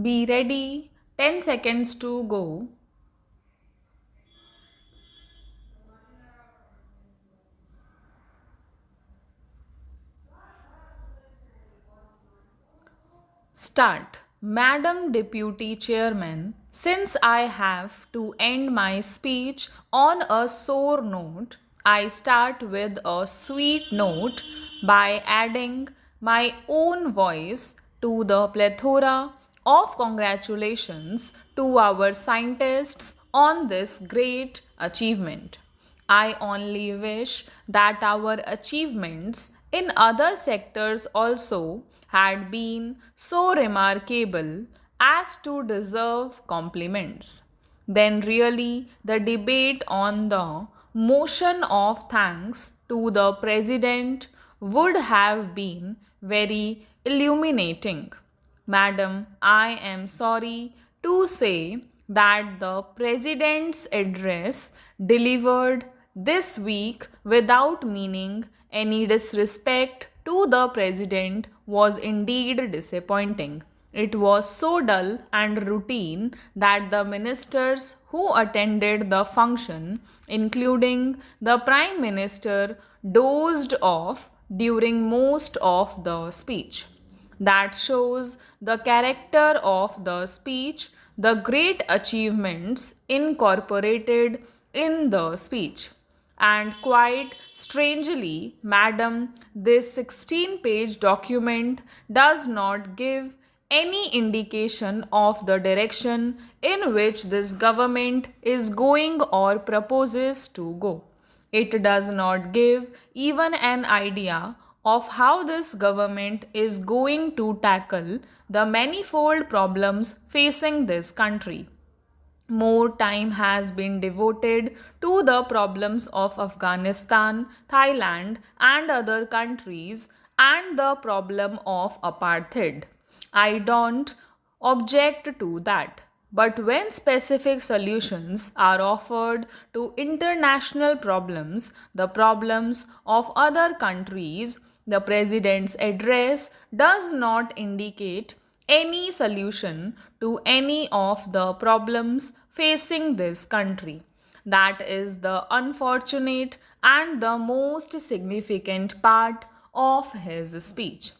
Be ready. 10 seconds to go. Start. Madam Deputy Chairman, since I have to end my speech on a sore note, I start with a sweet note by adding my own voice to the plethora of congratulations to our scientists on this great achievement. I only wish that our achievements in other sectors also had been so remarkable as to deserve compliments. Then, really, the debate on the motion of thanks to the President would have been very illuminating. Madam, I am sorry to say that the President's address delivered this week without meaning any disrespect to the President was indeed disappointing. It was so dull and routine that the ministers who attended the function, including the Prime Minister, dozed off during most of the speech. That shows the character of the speech, the great achievements incorporated in the speech. And quite strangely, madam, this 16-page document does not give any indication of the direction in which this government is going or proposes to go. It does not give even an idea of how this government is going to tackle the manifold problems facing this country. More time has been devoted to the problems of Afghanistan, Thailand, and other countries, and the problem of apartheid. I don't object to that. But when specific solutions are offered to international problems, the problems of other countries, the President's address does not indicate any solution to any of the problems facing this country. That is the unfortunate and the most significant part of his speech.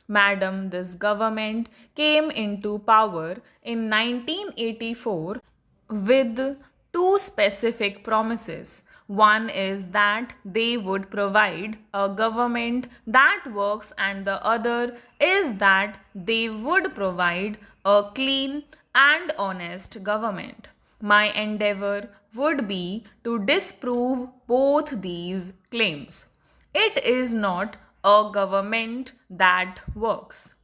Madam, this government came into power in 1984 with two specific promises. One is that they would provide a government that works, and the other is that they would provide a clean and honest government. My endeavor would be to disprove both these claims. It is not a government that works.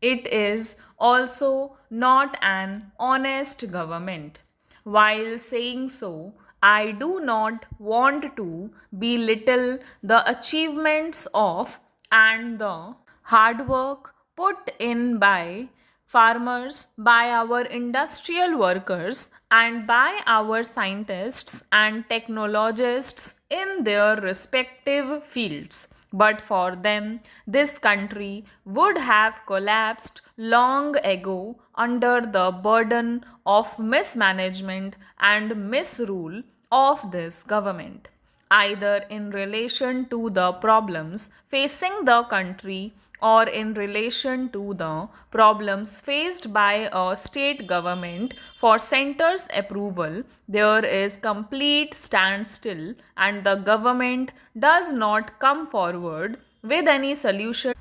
It is also not an honest government. While saying so, I do not want to belittle the achievements of and the hard work put in by farmers, by our industrial workers, and by our scientists and technologists in their respective fields. But for them, this country would have collapsed long ago under the burden of mismanagement and misrule of this government, either in relation to the problems facing the country or in relation to the problems faced by a state government. For center's approval, there is complete standstill and the government does not come forward with any solution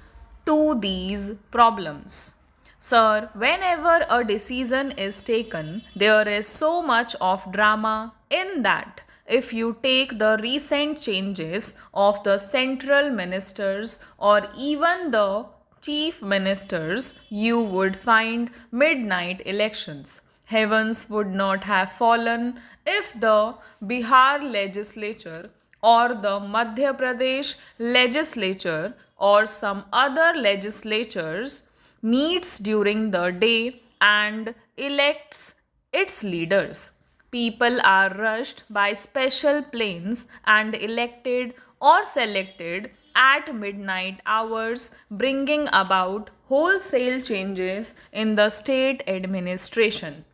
to these problems. Sir, whenever a decision is taken, there is so much of drama in that. If you take the recent changes of the central ministers or even the chief ministers, you would find midnight elections. Heavens would not have fallen if the Bihar legislature or the Madhya Pradesh legislature or some other legislatures meets during the day and elects its leaders. People are rushed by special planes and elected or selected at midnight hours, bringing about wholesale changes in the state administration.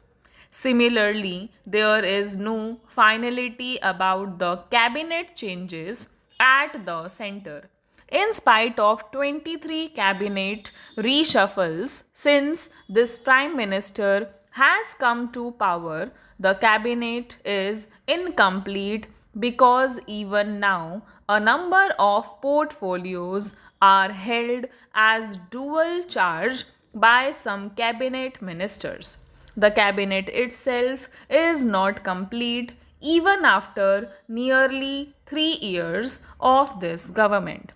Similarly, there is no finality about the cabinet changes at the center. In spite of 23 cabinet reshuffles since this prime minister has come to power, the cabinet is incomplete because even now a number of portfolios are held as dual charge by some cabinet ministers. The cabinet itself is not complete even after nearly 3 years of this government.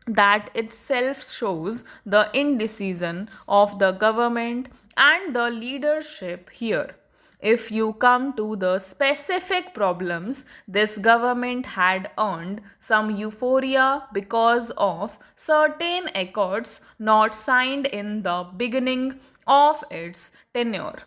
That itself shows the indecision of the government and the leadership here. If you come to the specific problems, this government had earned some euphoria because of certain accords not signed in the beginning of its tenure.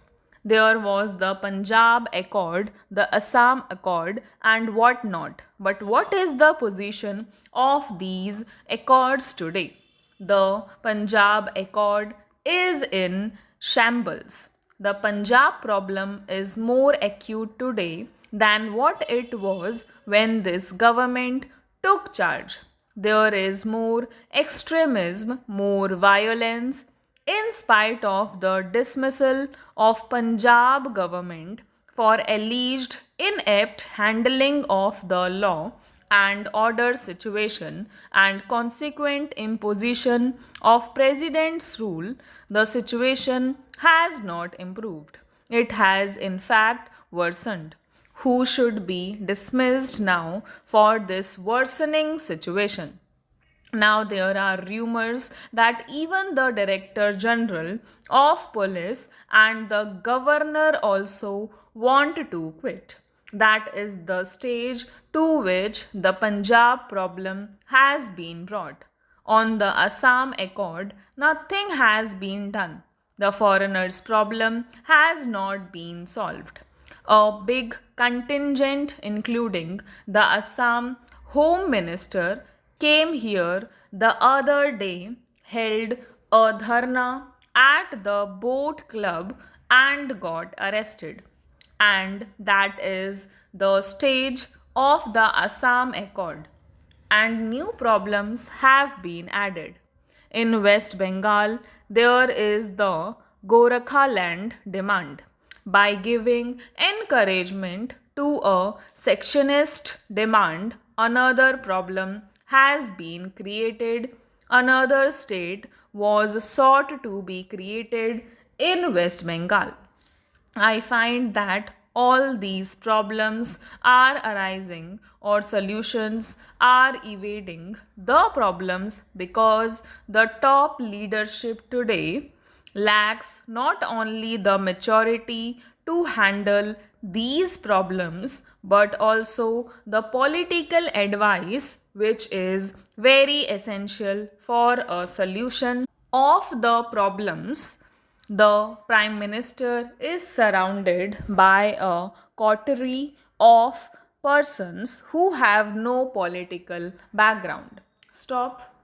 There was the Punjab Accord, the Assam Accord, and what not. But what is the position of these accords today? The Punjab Accord is in shambles. The Punjab problem is more acute today than what it was when this government took charge. There is more extremism, more violence, in spite of the dismissal of Punjab government for alleged inept handling of the law and order situation and consequent imposition of president's rule, the situation has not improved. It has in fact worsened. Who should be dismissed now for this worsening situation? Now, there are rumors that even the Director General of Police and the Governor also want to quit. That is the stage to which the Punjab problem has been brought. On the Assam Accord, nothing has been done. The foreigners' problem has not been solved. A big contingent, including the Assam Home Minister, came here the other day, held a dharna at the boat club and got arrested. And that is the stage of the Assam Accord. And new problems have been added. In West Bengal, there is the Gorakhaland demand. By giving encouragement to a secessionist demand, another problem has been created. Another state was sought to be created in West Bengal. I find that all these problems are arising or solutions are evading the problems because the top leadership today lacks not only the maturity to handle these problems but also the political advice which is very essential for a solution of the problems. The Prime Minister is surrounded by a coterie of persons who have no political background. Stop.